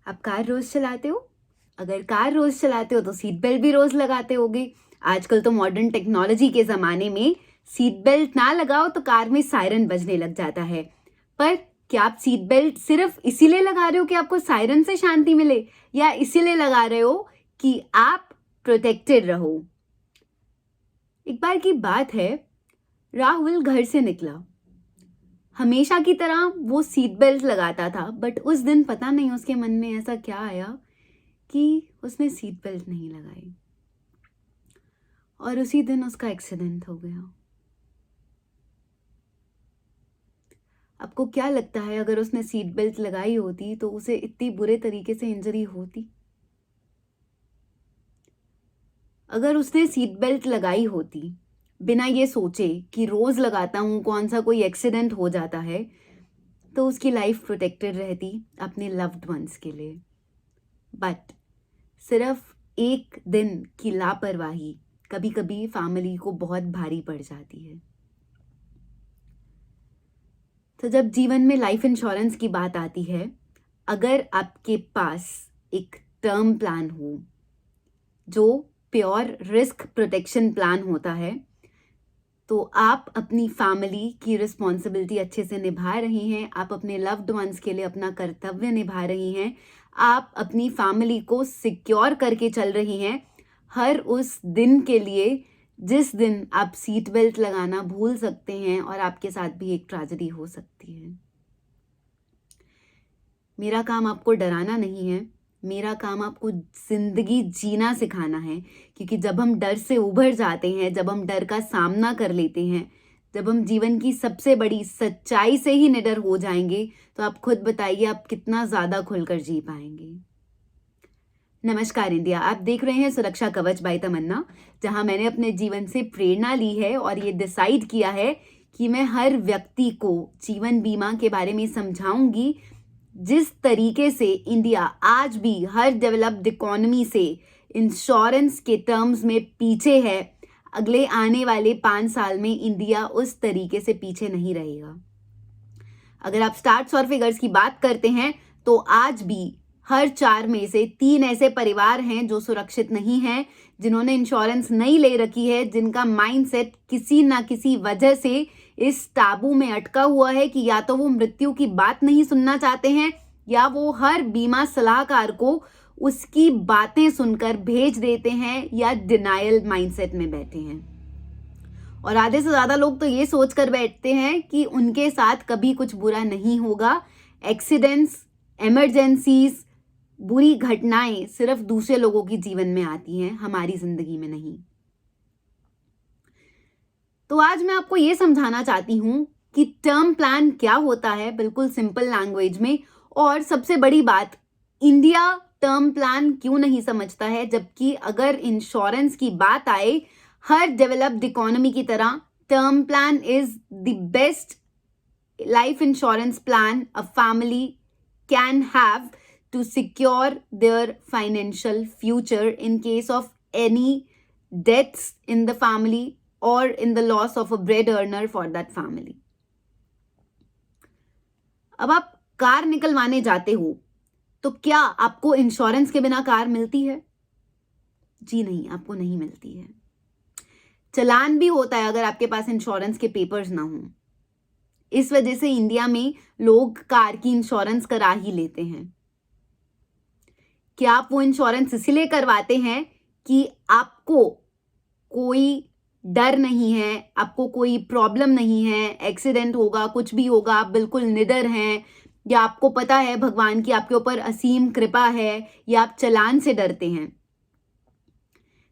आप कार रोज चलाते हो? अगर कार रोज चलाते हो तो सीट बेल्ट भी रोज लगाते होगे। आजकल तो मॉडर्न टेक्नोलॉजी के ज़माने में सीट बेल्ट ना लगाओ तो कार में सायरन बजने लग जाता है। पर क्या आप सीट बेल्ट सिर्फ इसीलिए लगा रहे हो कि आपको सायरन से शांति मिले, या इसीलिए लगा रहे हो कि आप प्रोटेक्टेड रहो? एक बार की बात है, राहुल घर से निकला। हमेशा की तरह वो सीट बेल्ट लगाता था, बट उस दिन पता नहीं उसके मन में ऐसा क्या आया कि उसने सीट बेल्ट नहीं लगाई और उसी दिन उसका एक्सीडेंट हो गया। आपको क्या लगता है, अगर उसने सीट बेल्ट लगाई होती तो उसे इतनी बुरे तरीके से इंजरी होती? अगर उसने सीट बेल्ट लगाई होती बिना ये सोचे कि रोज लगाता हूं, कौन सा कोई एक्सीडेंट हो जाता है, तो उसकी लाइफ प्रोटेक्टेड रहती अपने लव्ड वंस के लिए। बट सिर्फ एक दिन की लापरवाही कभी कभी फैमिली को बहुत भारी पड़ जाती है। तो जब जीवन में लाइफ इंश्योरेंस की बात आती है, अगर आपके पास एक टर्म प्लान हो जो प्योर रिस्क प्रोटेक्शन प्लान होता है, तो आप अपनी फैमिली की रिस्पॉन्सिबिलिटी अच्छे से निभा रही हैं, आप अपने लव्ड वंस के लिए अपना कर्तव्य निभा रही हैं, आप अपनी फैमिली को सिक्योर करके चल रही हैं हर उस दिन के लिए जिस दिन आप सीट बेल्ट लगाना भूल सकते हैं और आपके साथ भी एक ट्रेजेडी हो सकती है। मेरा काम आपको डराना नहीं है, मेरा काम आपको जिंदगी जीना सिखाना है। क्योंकि जब हम डर से उभर जाते हैं, जब हम डर का सामना कर लेते हैं, जब हम जीवन की सबसे बड़ी सच्चाई से ही निडर हो जाएंगे, तो आप खुद बताइए आप कितना ज्यादा खुलकर जी पाएंगे। नमस्कार इंडिया, आप देख रहे हैं सुरक्षा कवच बाय तमन्ना, जहां मैंने अपने जीवन से प्रेरणा ली है और ये डिसाइड किया है कि मैं हर व्यक्ति को जीवन बीमा के बारे में समझाऊंगी जिस तरीके से इंडिया आज भी हर डेवलप्ड इकोनॉमी से इंश्योरेंस के टर्म्स में पीछे है। अगले आने वाले 5 साल में इंडिया उस तरीके से पीछे नहीं रहेगा। अगर आप स्टार्ट्स और फिगर्स की बात करते हैं तो आज भी हर 4 में से 3 ऐसे परिवार हैं जो सुरक्षित नहीं हैं, जिन्होंने इंश्योरेंस नहीं ले रखी है, जिनका माइंडसेट किसी ना किसी वजह से इस टाबू में अटका हुआ है कि या तो वो मृत्यु की बात नहीं सुनना चाहते हैं, या वो हर बीमा सलाहकार को उसकी बातें सुनकर भेज देते हैं, या डिनायल माइंडसेट में बैठे हैं। और आधे से ज्यादा लोग तो ये सोचकर बैठते हैं कि उनके साथ कभी कुछ बुरा नहीं होगा। एक्सीडेंट्स, इमरजेंसीज, बुरी घटनाएं सिर्फ दूसरे लोगों की जीवन में आती हैं, हमारी जिंदगी में नहीं। तो आज मैं आपको ये समझाना चाहती हूं कि टर्म प्लान क्या होता है, बिल्कुल सिंपल लैंग्वेज में। और सबसे बड़ी बात, इंडिया टर्म प्लान क्यों नहीं समझता है, जबकि अगर इंश्योरेंस की बात आए हर डेवलप्ड इकोनॉमी की तरह term plan is the best life insurance plan a family can have to secure their financial future in case of any deaths in the family or in the loss of a bread earner for that family. अब आप car निकलवाने जाते हो तो क्या आपको insurance के बिना कार मिलती है? जी नहीं, आपको नहीं मिलती है। चलान भी होता है अगर आपके पास इंश्योरेंस के पेपर्स ना हो। इस वजह से इंडिया में लोग कार की इंश्योरेंस करा ही लेते हैं। क्या आप वो इंश्योरेंस इसीलिए करवाते हैं कि आपको कोई डर नहीं है, आपको कोई प्रॉब्लम नहीं है, एक्सीडेंट होगा, कुछ भी होगा, आप बिल्कुल निडर हैं, या आपको पता है भगवान की आपके ऊपर असीम कृपा है, या आप चालान से डरते हैं?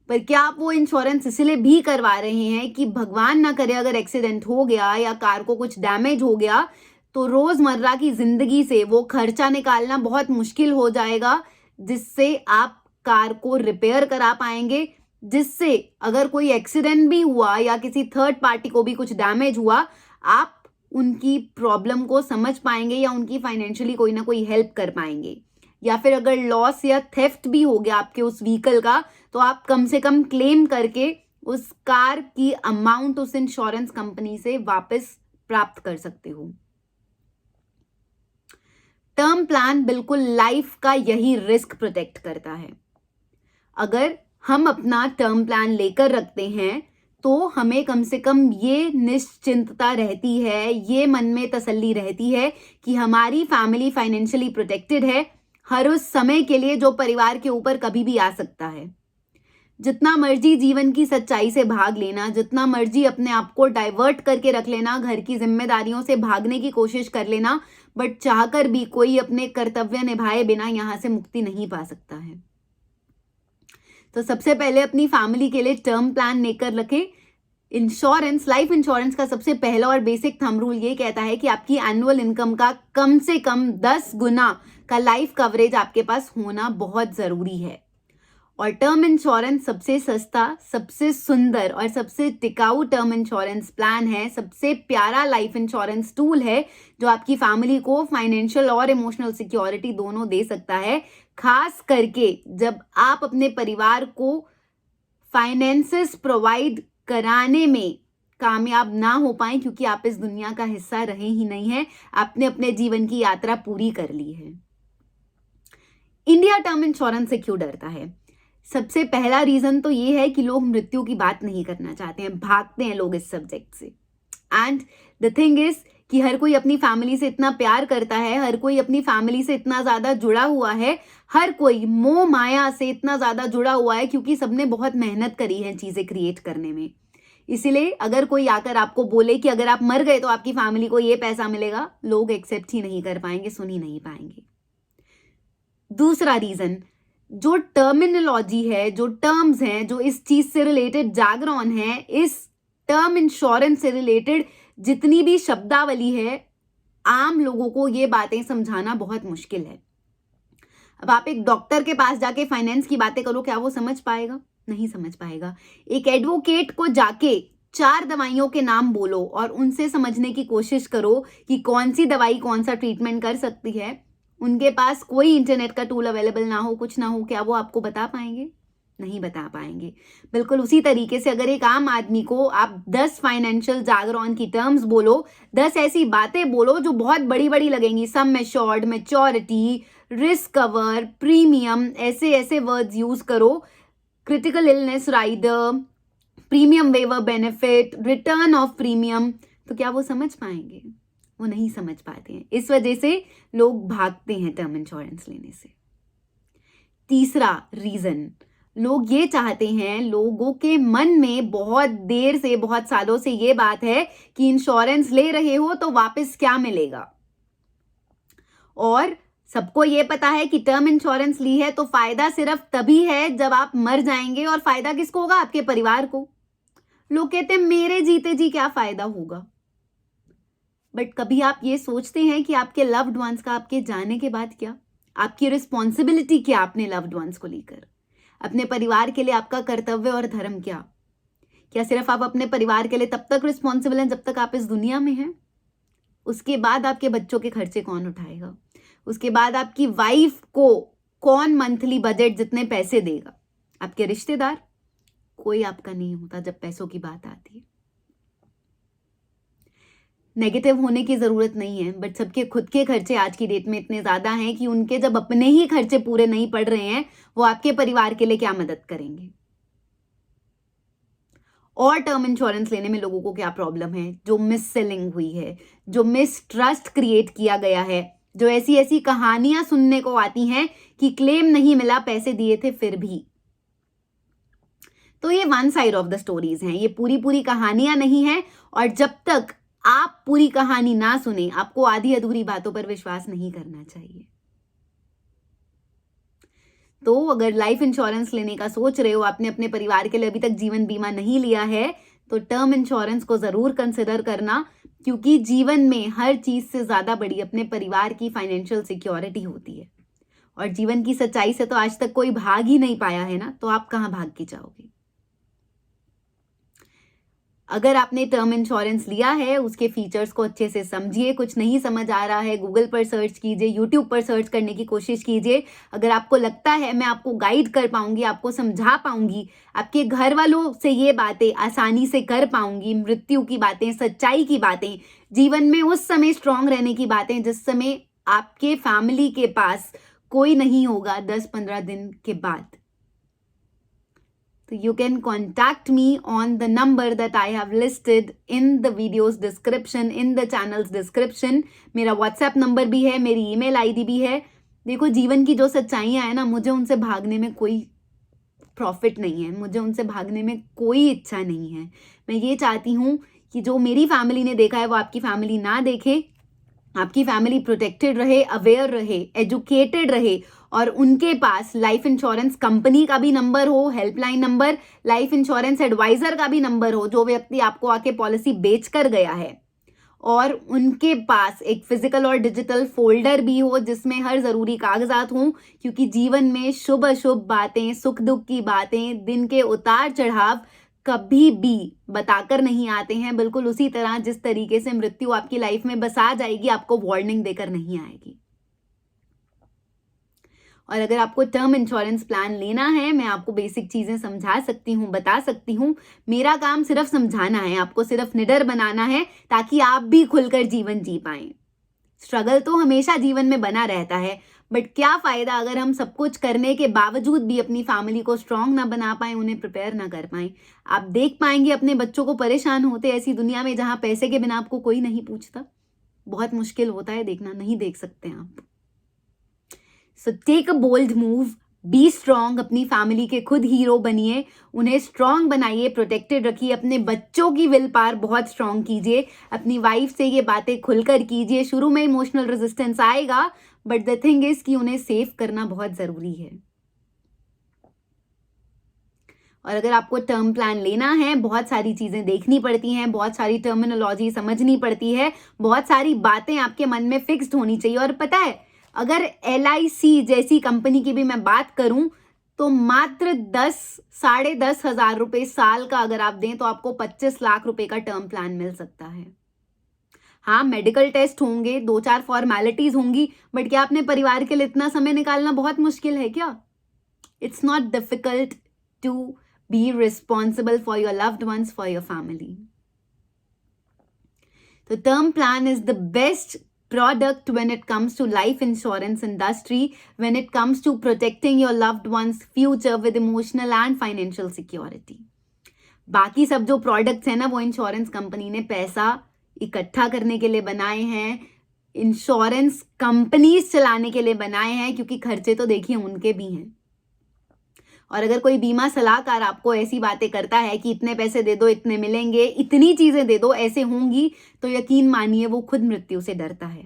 पर क्या आप वो इंश्योरेंस इसलिए भी करवा रहे हैं कि भगवान ना करे अगर एक्सीडेंट हो गया या कार को कुछ डैमेज हो गया तो रोजमर्रा की जिंदगी से वो खर्चा निकालना बहुत मुश्किल हो जाएगा, जिससे आप कार को रिपेयर करा पाएंगे, जिससे अगर कोई एक्सीडेंट भी हुआ या किसी थर्ड पार्टी को भी कुछ डैमेज हुआ, आप उनकी प्रॉब्लम को समझ पाएंगे या उनकी फाइनेंशियली कोई ना कोई हेल्प कर पाएंगे। या फिर अगर लॉस या थेफ्ट भी हो गया आपके उस व्हीकल का, तो आप कम से कम क्लेम करके उस कार की अमाउंट उस इंश्योरेंस कंपनी से वापस प्राप्त कर सकते हो। टर्म प्लान बिल्कुल लाइफ का यही रिस्क प्रोटेक्ट करता है। अगर हम अपना टर्म प्लान लेकर रखते हैं तो हमें कम से कम ये निश्चिंतता रहती है, ये मन में तसल्ली रहती है कि हमारी फैमिली फाइनेंशियली प्रोटेक्टेड है हर उस समय के लिए जो परिवार के ऊपर कभी भी आ सकता है। जितना मर्जी जीवन की सच्चाई से भाग लेना, जितना मर्जी अपने आप को डाइवर्ट करके रख लेना, घर की जिम्मेदारियों से भागने की कोशिश कर लेना, बट चाहकर भी कोई अपने कर्तव्य निभाए बिना यहां से मुक्ति नहीं पा सकता है। तो सबसे पहले अपनी फैमिली के लिए टर्म प्लान लेकर रखें। इंश्योरेंस, लाइफ इंश्योरेंस का सबसे पहला और बेसिक थंब रूल ये कहता है कि आपकी एनुअल इनकम का कम से कम 10 गुना का लाइफ कवरेज आपके पास होना बहुत जरूरी है। और टर्म इंश्योरेंस सबसे सस्ता, सबसे सुंदर और सबसे टिकाऊ टर्म इंश्योरेंस प्लान है, सबसे प्यारा लाइफ इंश्योरेंस टूल है जो आपकी फैमिली को फाइनेंशियल और इमोशनल सिक्योरिटी दोनों दे सकता है। खास करके जब आप अपने परिवार को फाइनेंसेस प्रोवाइड कराने में कामयाब ना हो पाए, क्योंकि आप इस दुनिया का हिस्सा रहे ही नहीं है, आपने अपने जीवन की यात्रा पूरी कर ली है। इंडिया टर्म इंश्योरेंस से क्यों डरता है? सबसे पहला रीजन तो ये है कि लोग मृत्यु की बात नहीं करना चाहते हैं, भागते हैं लोग इस सब्जेक्ट से। एंड द थिंग इज कि हर कोई अपनी फैमिली से इतना प्यार करता है, हर कोई अपनी फैमिली से इतना ज्यादा जुड़ा हुआ है, हर कोई मोह माया से इतना ज्यादा जुड़ा हुआ है क्योंकि सबने बहुत मेहनत करी है चीजें क्रिएट करने में। इसीलिए अगर कोई आकर आपको बोले कि अगर आप मर गए तो आपकी फैमिली को ये पैसा मिलेगा, लोग एक्सेप्ट ही नहीं कर पाएंगे, सुन ही नहीं पाएंगे। दूसरा रीजन, जो टर्मिनोलॉजी है, जो टर्म्स हैं, जो इस चीज से रिलेटेड जागरण है, इस टर्म इंश्योरेंस से रिलेटेड जितनी भी शब्दावली है, आम लोगों को ये बातें समझाना बहुत मुश्किल है। अब आप एक डॉक्टर के पास जाके फाइनेंस की बातें करो, क्या वो समझ पाएगा? नहीं समझ पाएगा। एक एडवोकेट को जाके 4 दवाइयों के नाम बोलो और उनसे समझने की कोशिश करो कि कौन सी दवाई कौन सा ट्रीटमेंट कर सकती है, उनके पास कोई इंटरनेट का टूल अवेलेबल ना हो, कुछ ना हो, क्या वो आपको बता पाएंगे? नहीं बता पाएंगे। बिल्कुल उसी तरीके से अगर एक आम आदमी को आप 10 फाइनेंशियल जागरण की टर्म्स बोलो, 10 ऐसी बातें बोलो जो बहुत बड़ी बड़ी लगेंगी, sum assured, maturity, risk cover, premium, ऐसे ऐसे वर्ड्स यूज करो, critical illness rider, premium waiver benefit, return of premium, तो क्या वो समझ पाएंगे? वो नहीं समझ पाते हैं। इस वजह से लोग भागते हैं टर्म इंश्योरेंस लेने से। तीसरा रीजन, लोग ये चाहते हैं, लोगों के मन में बहुत देर से, बहुत सालों से ये बात है कि इंश्योरेंस ले रहे हो तो वापस क्या मिलेगा। और सबको ये पता है कि टर्म इंश्योरेंस ली है तो फायदा सिर्फ तभी है जब आप मर जाएंगे, और फायदा किसको होगा? आपके परिवार को। लोग कहते हैं मेरे जीते जी क्या फायदा होगा। बट कभी आप ये सोचते हैं कि आपके लव्ड वंस का आपके जाने के बाद क्या? आपकी रिस्पॉन्सिबिलिटी क्या अपने लव्ड वंस को लेकर? अपने परिवार के लिए आपका कर्तव्य और धर्म क्या? क्या सिर्फ आप अपने परिवार के लिए तब तक रिस्पॉन्सिबल हैं जब तक आप इस दुनिया में हैं? उसके बाद आपके बच्चों के खर्चे कौन उठाएगा? उसके बाद आपकी वाइफ को कौन मंथली बजट जितने पैसे देगा? आपके रिश्तेदार? कोई आपका नहीं होता जब पैसों की बात आती है। नेगेटिव होने की जरूरत नहीं है, बट सबके खुद के खर्चे आज की डेट में इतने ज्यादा हैं कि उनके जब अपने ही खर्चे पूरे नहीं पड़ रहे हैं, वो आपके परिवार के लिए क्या मदद करेंगे? और टर्म इंश्योरेंस लेने में लोगों को क्या प्रॉब्लम है? जो मिस सेलिंग हुई है, जो मिस ट्रस्ट क्रिएट किया गया है, जो ऐसी ऐसी कहानियां सुनने को आती हैं कि क्लेम नहीं मिला, पैसे दिए थे फिर भी। तो ये one side of the stories हैं, ये पूरी कहानियां नहीं है। और जब तक आप पूरी कहानी ना सुने, आपको आधी अधूरी बातों पर विश्वास नहीं करना चाहिए। तो अगर लाइफ इंश्योरेंस लेने का सोच रहे हो, आपने अपने परिवार के लिए अभी तक जीवन बीमा नहीं लिया है, तो टर्म इंश्योरेंस को जरूर कंसिडर करना, क्योंकि जीवन में हर चीज से ज्यादा बड़ी अपने परिवार की फाइनेंशियल सिक्योरिटी होती है। और जीवन की सच्चाई से तो आज तक कोई भाग ही नहीं पाया है ना, तो आप कहां भाग के जाओगे? अगर आपने टर्म इंश्योरेंस लिया है, उसके फीचर्स को अच्छे से समझिए। कुछ नहीं समझ आ रहा है, गूगल पर सर्च कीजिए, यूट्यूब पर सर्च करने की कोशिश कीजिए। अगर आपको लगता है मैं आपको गाइड कर पाऊंगी, आपको समझा पाऊंगी, आपके घर वालों से ये बातें आसानी से कर पाऊंगी, मृत्यु की बातें, सच्चाई की बातें, जीवन में उस समय स्ट्रांग रहने की बातें जिस समय आपके फैमिली के पास कोई नहीं होगा 10-15 दिन के बाद। तो you can contact me on the number that I have listed in the video's description, in the channel's description. मेरा WhatsApp नंबर भी है, मेरी ईमेल आईडी भी है। देखो, जीवन की जो सच्चाइयाँ हैं ना, मुझे उनसे भागने में कोई प्रॉफिट नहीं है, मुझे उनसे भागने में कोई इच्छा नहीं है। मैं ये चाहती हूँ कि जो मेरी फैमिली ने देखा है वो आपकी फैमिली ना देखे, आपकी फैमिली प्रोटेक्टेड रहे, अवेयर रहे, एजुकेटेड रहे, और उनके पास लाइफ इंश्योरेंस कंपनी का भी नंबर हो, helpline number, life insurance advisor का भी नंबर हो, जो व्यक्ति आपको आके पॉलिसी बेच कर गया है, और उनके पास एक फिजिकल और डिजिटल फोल्डर भी हो जिसमें हर जरूरी कागजात हों, क्योंकि जीवन में शुभ अशुभ बातें, सुख दुख की बातें, दिन के उतार चढ़ाव कभी भी बताकर नहीं आते हैं। बिल्कुल उसी तरह जिस तरीके से मृत्यु आपकी लाइफ में बस आ जाएगी, आपको वार्निंग देकर नहीं आएगी। और अगर आपको टर्म इंश्योरेंस प्लान लेना है, मैं आपको बेसिक चीजें समझा सकती हूँ, बता सकती हूँ। मेरा काम सिर्फ समझाना है, आपको सिर्फ निडर बनाना है ताकि आप भी खुलकर जीवन जी पाएं। स्ट्रगल तो हमेशा जीवन में बना रहता है, बट क्या फायदा अगर हम सब कुछ करने के बावजूद भी अपनी फैमिली को स्ट्रांग ना बना पाए, उन्हें प्रिपेयर ना कर पाए। आप देख पाएंगे अपने बच्चों को परेशान होते ऐसी दुनिया में जहां पैसे के बिना आपको कोई नहीं पूछता। बहुत मुश्किल होता है देखना, नहीं देख सकते आप। So take a bold move, be strong, अपनी फैमिली के खुद हीरो बनिए, उन्हें स्ट्रांग बनाइए, प्रोटेक्टेड रखिए, अपने बच्चों की विल पावर बहुत स्ट्रांग कीजिए, अपनी वाइफ से ये बातें खुलकर कीजिए। शुरू में इमोशनल रेजिस्टेंस आएगा, बट द थिंग इज कि उन्हें सेव करना बहुत जरूरी है। और अगर आपको टर्म प्लान लेना है, बहुत सारी चीजें देखनी पड़ती हैं, बहुत सारी टर्मिनोलॉजी समझनी पड़ती है, बहुत सारी बातें आपके मन में फिक्स्ड होनी चाहिए। और पता है, अगर LIC जैसी कंपनी की भी मैं बात करूं तो मात्र 10-10.5 हजार रुपए साल का अगर आप दें तो आपको 25 लाख रुपए का टर्म प्लान मिल सकता है। हाँ, मेडिकल टेस्ट होंगे, 2-4 फॉर्मेलिटीज होंगी, बट क्या अपने परिवार के लिए इतना समय निकालना बहुत मुश्किल है क्या? It's not difficult to be responsible for your loved ones, for your family. तो term plan is the best product when it comes to life insurance industry, when it comes to protecting your loved one's future with emotional and financial security. बाकी सब जो products हैं ना, वो insurance company ने पैसा इकट्ठा करने के लिए बनाए हैं, इंश्योरेंस कंपनीज चलाने के लिए बनाए हैं, क्योंकि खर्चे तो देखिए उनके भी हैं। और अगर कोई बीमा सलाहकार आपको ऐसी बातें करता है कि इतने पैसे दे दो, इतने मिलेंगे, इतनी चीजें दे दो, ऐसे होंगी, तो यकीन मानिए वो खुद मृत्यु से डरता है।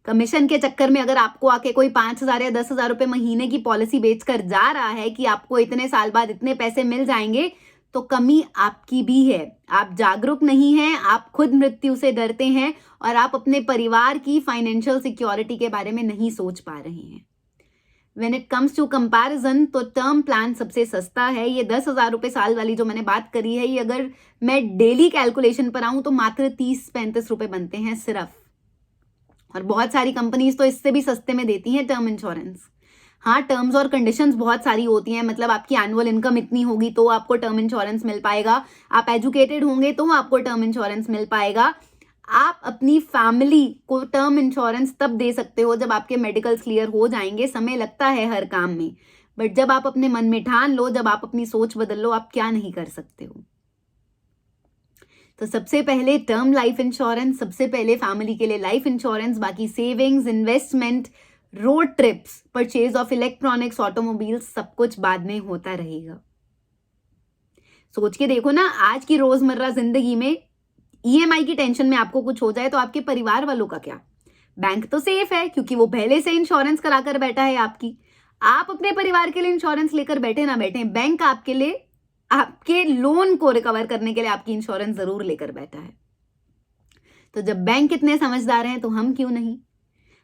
कमीशन के चक्कर में अगर आपको आके कोई 5,000 या 10,000 रुपए महीने की पॉलिसी बेचकर जा रहा है कि आपको इतने साल बाद इतने पैसे मिल जाएंगे, तो कमी आपकी भी है। आप जागरूक नहीं हैं, आप खुद मृत्यु से डरते हैं, और आप अपने परिवार की फाइनेंशियल सिक्योरिटी के बारे में नहीं सोच पा रहे हैं। When it comes to comparison, तो टर्म प्लान सबसे सस्ता है। ये 10,000 रुपए साल वाली जो मैंने बात करी है, ये अगर मैं डेली कैलकुलेशन पर आऊं तो मात्र 30-35 रुपए बनते हैं सिर्फ। और बहुत सारी कंपनीज तो इससे भी सस्ते में देती हैं टर्म इंश्योरेंस। हाँ, टर्म्स और कंडीशंस बहुत सारी होती हैं, मतलब आपकी एनुअल इनकम इतनी होगी तो आपको टर्म इंश्योरेंस मिल पाएगा, आप एजुकेटेड होंगे तो आपको टर्म इंश्योरेंस मिल पाएगा। आप अपनी फैमिली को टर्म इंश्योरेंस तब दे सकते हो जब आपके मेडिकल्स क्लियर हो जाएंगे। समय लगता है हर काम में, बट जब आप अपने मन में ठान लो, जब आप अपनी सोच बदल लो, आप क्या नहीं कर सकते हो। तो सबसे पहले टर्म लाइफ इंश्योरेंस, सबसे पहले फैमिली के लिए लाइफ इंश्योरेंस, बाकी savings, investment, road trips, purchase of electronics, automobiles, सब कुछ बाद में होता रहेगा। सोच के देखो ना, आज की रोजमर्रा जिंदगी में EMI की टेंशन में आपको कुछ हो जाए तो आपके परिवार वालों का क्या? बैंक तो सेफ है क्योंकि वो पहले से इंश्योरेंस कराकर बैठा है आपकी। आप अपने परिवार के लिए इंश्योरेंस लेकर बैठे ना बैठे, बैंक आपके लिए, आपके लोन को रिकवर करने के लिए आपकी इंश्योरेंस जरूर लेकर बैठा है। तो जब बैंक इतने समझदार हैं तो हम क्यों नहीं?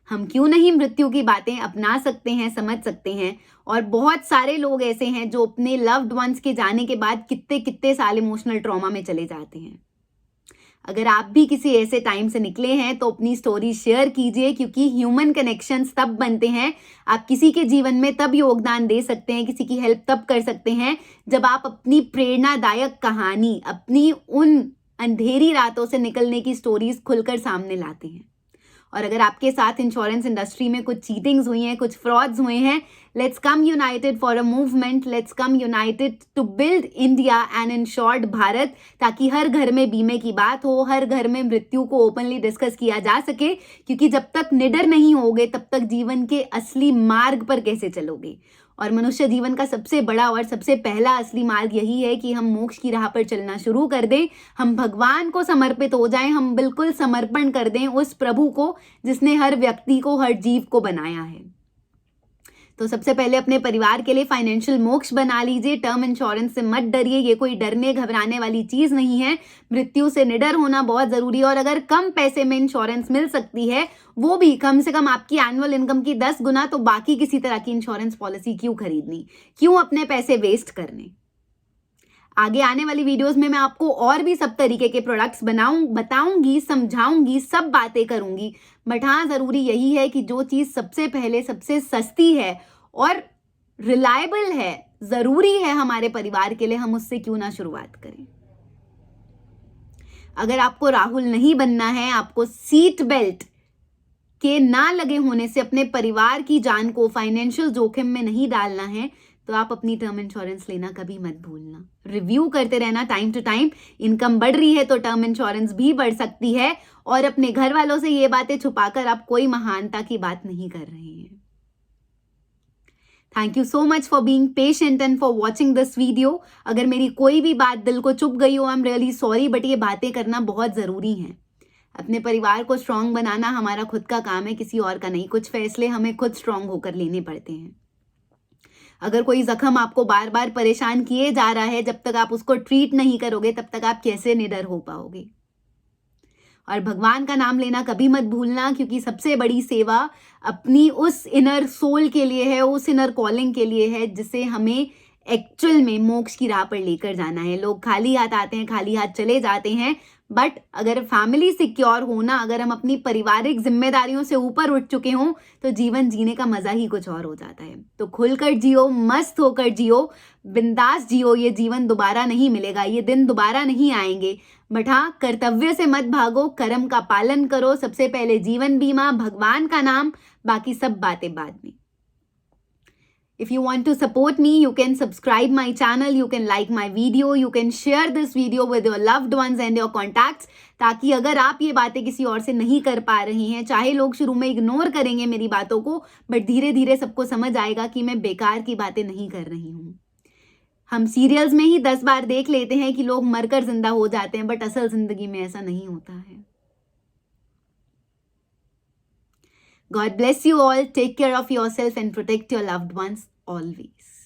हम क्यों नहीं मृत्यु की बातें अपना सकते हैं, समझ सकते हैं। और बहुत सारे लोग ऐसे हैं जो अपने लव्ड वंस के जाने के बाद कितने कितने साल इमोशनल ट्रॉमा में चले जाते हैं। अगर आप भी किसी ऐसे टाइम से निकले हैं तो अपनी स्टोरी शेयर कीजिए, क्योंकि ह्यूमन कनेक्शंस तब बनते हैं, आप किसी के जीवन में तब योगदान दे सकते हैं, किसी की हेल्प तब कर सकते हैं जब आप अपनी प्रेरणादायक कहानी, अपनी उन अंधेरी रातों से निकलने की स्टोरीज खुलकर सामने लाते हैं। और अगर आपके साथ इंश्योरेंस इंडस्ट्री में कुछ चीटिंग्स हुई हैं, कुछ फ्रॉड्स हुए हैं, let's come united for a movement, let's come united to build India and insured Bharat, ताकि हर घर में बीमे की बात हो, हर घर में मृत्यु को ओपनली डिस्कस किया जा सके, क्योंकि जब तक निडर नहीं होगे तब तक जीवन के असली मार्ग पर कैसे चलोगे। और मनुष्य जीवन का सबसे बड़ा और सबसे पहला असली मार्ग यही है कि हम मोक्ष की राह पर चलना शुरू कर दें, हम भगवान को समर्पित हो जाएं, हम बिल्कुल समर्पण कर दें उस प्रभु को जिसने हर व्यक्ति को, हर जीव को बनाया है। तो सबसे पहले अपने परिवार के लिए फाइनेंशियल मोक्ष बना लीजिए। टर्म इंश्योरेंस से मत डरिए, ये कोई डरने घबराने वाली चीज नहीं है। मृत्यु से निडर होना बहुत जरूरी है, और अगर कम पैसे में इंश्योरेंस मिल सकती है, वो भी कम से कम आपकी एनुअल इनकम की 10 गुना, तो बाकी किसी तरह की इंश्योरेंस पॉलिसी क्यों खरीदनी, क्यों अपने पैसे वेस्ट करने। आगे आने वाली वीडियोस में मैं आपको और भी सब तरीके के प्रोडक्ट्स बताऊंगी, समझाऊंगी, सब बातें करूंगी। बट हाँ, जरूरी यही है कि जो चीज सबसे पहले सबसे सस्ती है और रिलायबल है, जरूरी है हमारे परिवार के लिए, हम उससे क्यों ना शुरुआत करें। अगर आपको राहुल नहीं बनना है, आपको सीट बेल्ट के ना लगे होने से अपने परिवार की जान को फाइनेंशियल जोखिम में नहीं डालना है, तो आप अपनी टर्म इंश्योरेंस लेना कभी मत भूलना। रिव्यू करते रहना टाइम टू टाइम। इनकम बढ़ रही है तो टर्म इंश्योरेंस भी बढ़ सकती है, और अपने घर वालों से ये बातें छुपाकर आप कोई महानता की बात नहीं कर रहे हैं। Thank you so much for being patient and for watching this video. अगर मेरी कोई भी बात दिल को चुभ गई हो, I am really sorry, but ये बातें करना बहुत जरूरी है। अपने परिवार को स्ट्रांग बनाना हमारा खुद का काम है, किसी और का नहीं। कुछ फैसले हमें खुद स्ट्रांग होकर लेने पड़ते हैं। अगर कोई जख्म आपको बार बार परेशान किए जा रहा है, जब तक आप उसको ट्रीट नहीं करोगे तब तक आप कैसे निडर हो पाओगे। और भगवान का नाम लेना कभी मत भूलना, क्योंकि सबसे बड़ी सेवा अपनी उस इनर सोल के लिए है, उस इनर कॉलिंग के लिए है, जिसे हमें एक्चुअल में मोक्ष की राह पर लेकर जाना है। लोग खाली हाथ आते हैं, खाली हाथ चले जाते हैं, बट अगर फैमिली सिक्योर होना, अगर हम अपनी पारिवारिक जिम्मेदारियों से ऊपर उठ चुके हों, तो जीवन जीने का मजा ही कुछ और हो जाता है। तो खुलकर जियो, मस्त होकर जियो, बिंदास जियो। ये जीवन दोबारा नहीं मिलेगा, ये दिन दोबारा नहीं आएंगे। बट हाँ, कर्तव्य से मत भागो, कर्म का पालन करो। सबसे पहले जीवन बीमा, भगवान का नाम, बाकी सब बातें बाद में। If you want to support me, you can subscribe my channel, you can like my video, you can share this video with your loved ones and your contacts, ताकि अगर आप ये बातें किसी और से नहीं कर पा रही हैं, चाहे लोग शुरू में इग्नोर करेंगे मेरी बातों को, बट धीरे धीरे सबको समझ आएगा कि मैं बेकार की बातें नहीं कर रही हूँ। हम सीरियल्स में ही 10 बार देख लेते हैं कि लोग मरकर जिंदा हो जाते हैं, बट असल जिंदगी में ऐसा नहीं होता है। God bless you all. Take care of yourself and protect your loved ones always.